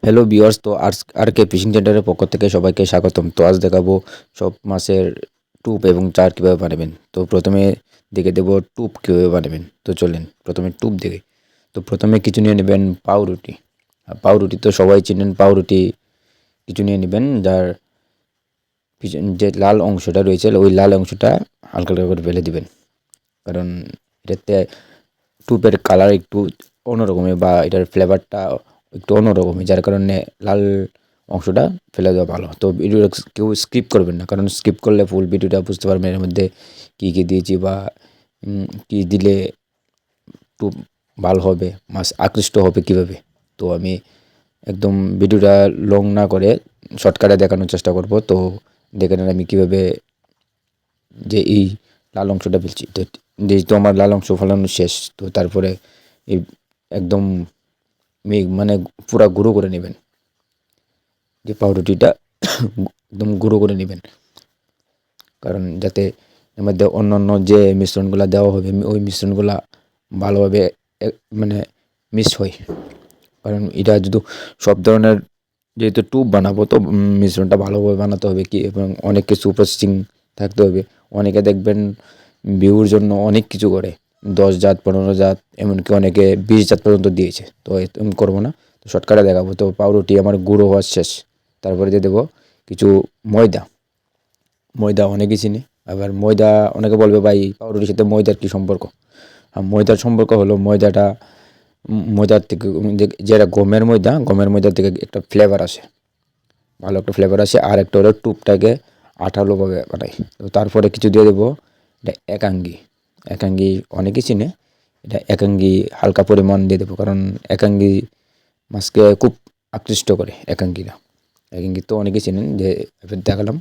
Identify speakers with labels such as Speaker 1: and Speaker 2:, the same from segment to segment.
Speaker 1: Hello viewers, তো আর কে fishing সেন্টারের পক্ষ থেকে সবাইকে স্বাগতম। তো আজ দেখাবো সব মাছের টুপ এবং চার কীভাবে বানাবেন। তো প্রথমে দেখে দেবো টুপ কীভাবে বানাবেন। তো চলেন প্রথমে টুপ দেখে। তো প্রথমে কিছু নিয়ে নেবেন পাউরুটি। পাউরুটি তো সবাই চিনেন, পাউরুটি কিছু নিয়ে নেবেন, যার যে লাল অংশটা রয়েছে ওই লাল অংশটা হালকা হালকা করে ফেলে দিবেন, কারণ এটাতে টুপের কালার একটু অন্যরকমের বা এটার ফ্লেভারটা একটু অন্যরকমের, যার কারণে লাল অংশটা ফেলে দেওয়া ভালো। তো ভিডিওটা কেউ স্কিপ করবেন না, কারণ স্কিপ করলে ফুল ভিডিওটা বুঝতে পারবেন এর মধ্যে কী কী দিয়েছি বা কী দিলে টুপ ভালো হবে, মাছ আকৃষ্ট হবে কীভাবে। তো আমি একদম ভিডিওটা লং না করে শর্টকাটে দেখানোর চেষ্টা করব। তো দেখে নেন আমি কীভাবে যে এই লাল অংশটা ফেলছি। তো যেহেতু আমার লাল অংশ ফেলানো শেষ, তো তারপরে এই একদম মানে পুরা গুঁড়ো করে নেবেন, যে পাউরুটিটা একদম গুঁড়ো করে নেবেন, কারণ যাতে এর মধ্যে অন্যান্য যে মিশ্রণগুলো দেওয়া হবে ওই মিশ্রণগুলো ভালোভাবে মানে মিক্স হয়। কারণ এটা যদি সব ধরনের যেহেতু টুপ বানাবো, তো মিশ্রণটা ভালোভাবে বানাতে হবে কি, এবং অনেক কিছু প্রসেসিং থাকতে হবে। অনেকে দেখবেন ভিউর জন্য অনেক কিছু করে, 10 জাত 15 জাত, এমনকি অনেকে 20 জাত পর্যন্ত দিয়েছে। তো এরকম করবো না, তো শর্টকাটে দেখাবো। তো পাউরুটি আমার গুঁড়ো হওয়ার শেষ, তারপরে দিয়ে দেবো কিছু ময়দা। ময়দা অনেকেই চিনি, আবার ময়দা অনেকে বলবে ভাই পাউরুটির সাথে ময়দার কী সম্পর্ক। ময়দার সম্পর্ক হলো ময়দার থেকে যেটা গমের ময়দার থেকে একটা ফ্লেভার আসে, ভালো একটা ফ্লেভার আসে। আর একটা হলো টুপটাকে আঠালোভাবে বানাই। তো তারপরে কিছু দিয়ে দেবো এটা একাঙ্গি অনেকেই চিনে, এটা একাঙ্গি হালকা পরিমাণ দিয়ে দেবো, কারণ একাঙ্গি মাছকে খুব আকৃষ্ট করে। একাঙ্গি তো অনেকেই চিনেন, যে এবার দেখালাম।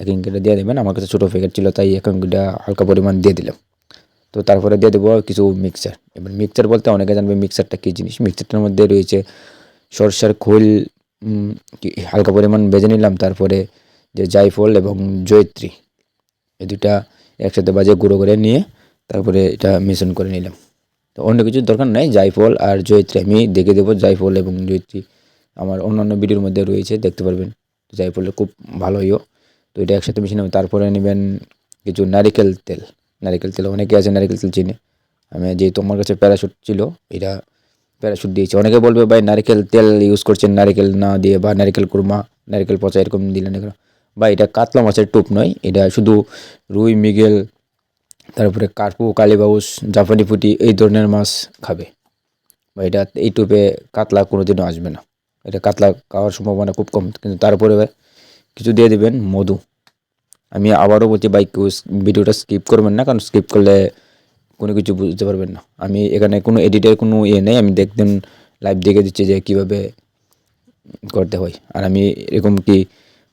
Speaker 1: একাঙ্গিটা দিয়ে দেবেন, আমার কাছে ছোটো প্যাকেট ছিল তাই একাঙ্গিটা হালকা পরিমাণ দিয়ে দিলাম। তো তারপরে দিয়ে দেবো কিছু মিক্সচার। এবার মিক্সচার বলতে অনেকে জানবে মিক্সচারটা কী জিনিস। মিক্সচারটার মধ্যে রয়েছে সরষার খোল, হালকা পরিমাণ ভেজে নিলাম, তারপরে যে জায়ফল এবং জয়িত্রী, এই দুটা একসাথে বাজে গুঁড়ো করে নিয়ে তারপরে এটা মিশ্রণ করে নিলাম। তো অন্য কিছুর দরকার নাই, জায়ফল আর জয়িত্রী আমি দেখে দেবো। জায়ফল এবং জয়িত্রী আমার অন্যান্য ভিডিওর মধ্যে রয়েছে, দেখতে পারবেন। জায়ফলটা খুব ভালোইও। তো এটা একসাথে মিশিয়ে নেবেন। তারপরে নেবেন কিছু নারিকেল তেল অনেকে আছে নারিকেল তেল চিনে। আমি যেহেতু আমার কাছে প্যারাশুট ছিল, এটা প্যারাশুট দিয়েছি। অনেকে বলবে ভাই নারিকেল তেল ইউজ করছেন নারিকেল না দিয়ে, বা নারিকেল কুরমা, নারিকেল পচা এরকম দিলেন এগুলো। বা এটা কাতলা মাছের টুপ নয়, এটা শুধু রুই, মৃগেল, তারপরে কার্পু, কালীবাউস, জাপানি পুঁটি এই ধরনের মাছ খাবে। বা এটা এই টুপে কাতলা কোনোদিনও আসবে না, এটা কাতলা খাওয়ার সম্ভাবনা খুব কম। কিন্তু তারপরে কিছু দিয়ে দেবেন মধু। আমি আবারও বলছি ভাই কেউ ভিডিওটা স্কিপ করবেন না, কারণ স্কিপ করলে কোনো কিছু বুঝতে পারবেন না। আমি এখানে কোনো এডিটের কোনো নেই, আমি দেখবেন লাইভ দেখে দিচ্ছি যে কীভাবে করতে হয়। আর আমি এরকম কি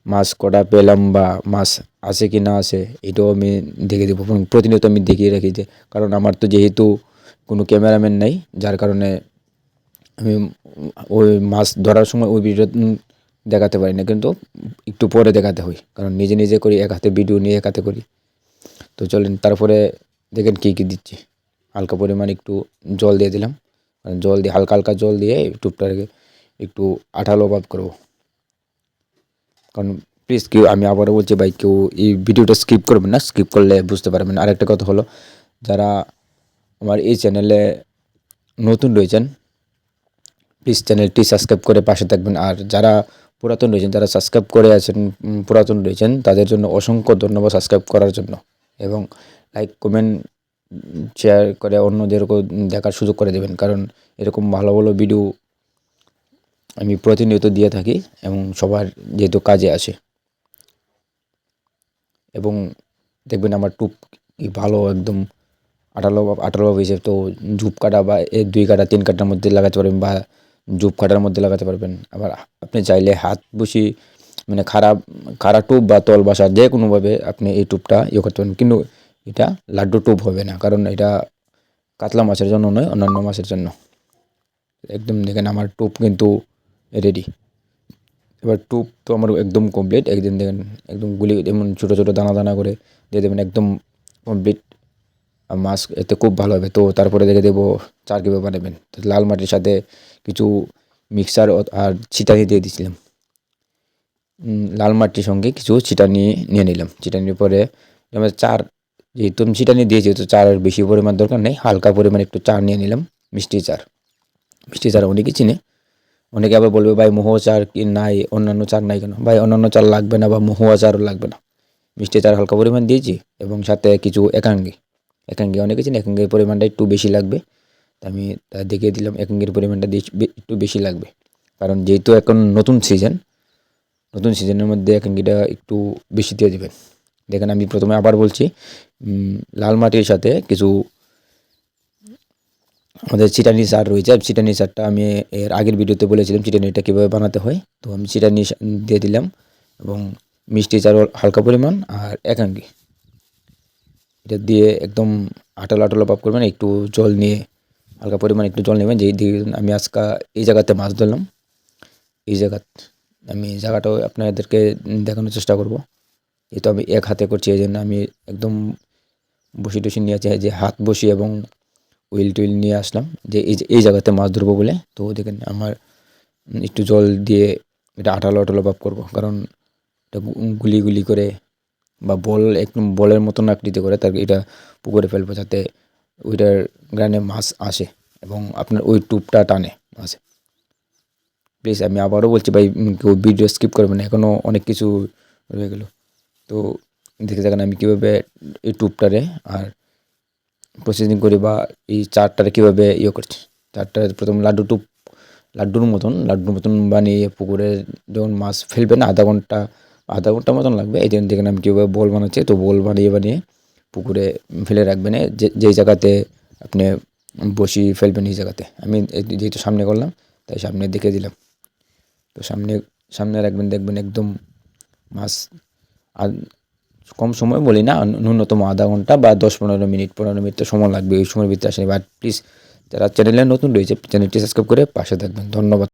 Speaker 1: মাছ কটা পেলাম বা মাছ আছে কি না আছে এটাও আমি দেখে দেবো, এবং প্রতিনিয়ত আমি দেখিয়ে রাখি, যে কারণ আমার তো যেহেতু কোনো ক্যামেরাম্যান নেই, যার কারণে আমি ওই মাছ ধরার সময় ওই ভিডিও দেখাতে পারি না, কিন্তু একটু পরে দেখাতে হয়, কারণ নিজে নিজে করি, এক হাতে ভিডিও নিয়ে এক হাতে করি। তো চলেন তারপরে দেখেন কী কী দিচ্ছি। হালকা পরিমাণ একটু জল দিয়ে দিলাম, জল দিয়ে হালকা হালকা জল দিয়ে টুপটাকে একটু আঠালো ভাব করবো। কারণ প্লিজ কেউ, আমি আবারও বলছি ভাই কেউ এই ভিডিওটা স্কিপ করবেন না, স্কিপ করলে বুঝতে পারবেন। আরেকটা কথা হলো, যারা আমার এই চ্যানেলে নতুন রয়েছেন প্লিজ চ্যানেলটি সাবস্ক্রাইব করে পাশে থাকবেন। আর যারা পুরাতন রয়েছেন, যারা সাবস্ক্রাইব করে আছেন, পুরাতন রয়েছেন, তাদের জন্য অসংখ্য ধন্যবাদ সাবস্ক্রাইব করার জন্য। এবং লাইক কমেন্ট শেয়ার করে অন্যদেরকেও দেখার সুযোগ করে দেবেন, কারণ এরকম ভালো ভালো ভিডিও আমি প্রতিনিয়ত দিয়ে থাকি এবং সবার যেহেতু কাজে আসে। এবং দেখবেন আমার টুপ ভালো একদম আঠালো হয়েছে। তো ঝুপ কাটা বা 1 2 কাটা 3 কাটার মধ্যে লাগাতে পারবেন, বা ঝুপ কাটার মধ্যে লাগাতে পারবেন। আবার আপনি চাইলে হাত বসি মানে খাড়া টুপ বা তল বাসা যে কোনোভাবে আপনি এই টুপটা করতে পারেন, কিন্তু এটা লাড্ডু টুপ হবে না, কারণ এটা কাতলা মাছের জন্য নয়, অন্যান্য মাছের জন্য। একদম দেখেন আমার টুপ কিন্তু রেডি। এবার টুপ তো আমার একদম কমপ্লিট। একদিন দেখেন একদম গুলি এমন ছোটো ছোটো দানা দানা করে দিয়ে দেবেন, একদম কমপ্লিট। আর মাছ এতে খুব ভালো হবে। তো তারপরে দেখে দেবো চার কীভাবে বানাবেন। তো লাল মাটির সাথে কিছু মিক্সার আর ছিটানি দিয়ে দিয়েছিলাম। লাল মাটির সঙ্গে কিছু ছিটানি নিয়ে নিলাম। ছিটানির পরে আমরা চার, যেহেতু আমি ছিটানি দিয়েছি তো চার বেশি পরিমাণ দরকার নেই, হালকা পরিমাণ একটু চার নিয়ে নিলাম। মিষ্টি চার, মিষ্টি চার অনেকে চিনে, অনেকে আবার বলবে ভাই মহুয়া চার কি নাই, অন্যান্য চার নাই কেন? ভাই অন্যান্য চার লাগবে না বা মহুয়া চারও লাগবে না, মিষ্টি চার হালকা পরিমাণ দিয়েছি এবং সাথে কিছু একাঙ্গি। একাঙ্গি অনেকে চিনে, একাঙ্গির পরিমাণটা একটু বেশি লাগবে। আমি দেখিয়ে দিলাম একাঙ্গির পরিমাণটা একটু বেশি লাগবে, কারণ যেহেতু এখন নতুন সিজনের মধ্যে একাঙ্গিটা একটু বেশি দিয়ে দেবেন। দেখেন আমি প্রথমে আবার বলছি, লাল মাটির সাথে কিছু আমাদের চিটানি চার রয়েছে। চিটানি চারটা আমি এর আগের ভিডিওতে বলেছিলাম চিটানিটা কীভাবে বানাতে হয়। তো আমি চিটানি দিয়ে দিলাম এবং মিষ্টি চারও হালকা পরিমাণ আর একাঙ্গি, এটা দিয়ে একদম আঠালো আঠালো ভাব করবেন। একটু জল নিয়ে হালকা পরিমাণ একটু জল নেবেন। যেই দিয়ে আমি আজকে এই জায়গাতে মাছ ধরলাম, এই আমি জায়গাটাও আপনাদেরকে দেখানোর চেষ্টা করব। যেহেতু আমি এক হাতে করছি এই জন্য আমি একদম বসি টসি নিয়ে যে হাত বসি এবং উইল টুইল নিয়ে আসলাম যে এই জায়গাতে মাছ ধরবো বলে। তো দেখেন আমার একটু জল দিয়ে এটা আঠালো আঠালো ভাব করবো, কারণ এটা গুলি গুলি করে বা বল একদম বলের মতন আকৃতি করে তার এটা পুকুরে ফেলবো, যাতে ওইটার গ্রানে মাছ আসে এবং আপনার ওই টুপটা টানে মাছে। প্লিজ আমি আবারও বলছি ভাই, কেউ ভিডিও স্কিপ করবে না, এখনও অনেক কিছু রয়ে গেলো। তো দেখে থাকেন আমি কীভাবে এই টুপটারে আর প্রসেসিং করি বা এই চারটারে কীভাবে করছি। চারটা প্রথম লাড্ডুর মতন বানিয়ে পুকুরে যখন মাছ ফেলবেন আধা ঘন্টা মতন লাগবে। এই জন্য দেখেন আমি কীভাবে বল বানাচ্ছি। তো বল বানিয়ে পুকুরে ফেলে রাখবেন, যেই জায়গাতে আপনি বসি ফেলবেন এই জায়গাতে। আমি যেহেতু সামনে করলাম তাই সামনে দেখে দিলাম। তো সামনে রাখবেন, দেখবেন একদম মাছ। আর কম সময় বলি না, ন্যূনতম আধা ঘন্টা বা 10-15 মিনিট তো সময় লাগবে। ওই সময়ের ভিতরে আসেনি। বাট প্লিজ যারা চ্যানেলে নতুন রয়েছে চ্যানেলটি সাবস্ক্রাইব করে পাশে থাকবেন। ধন্যবাদ।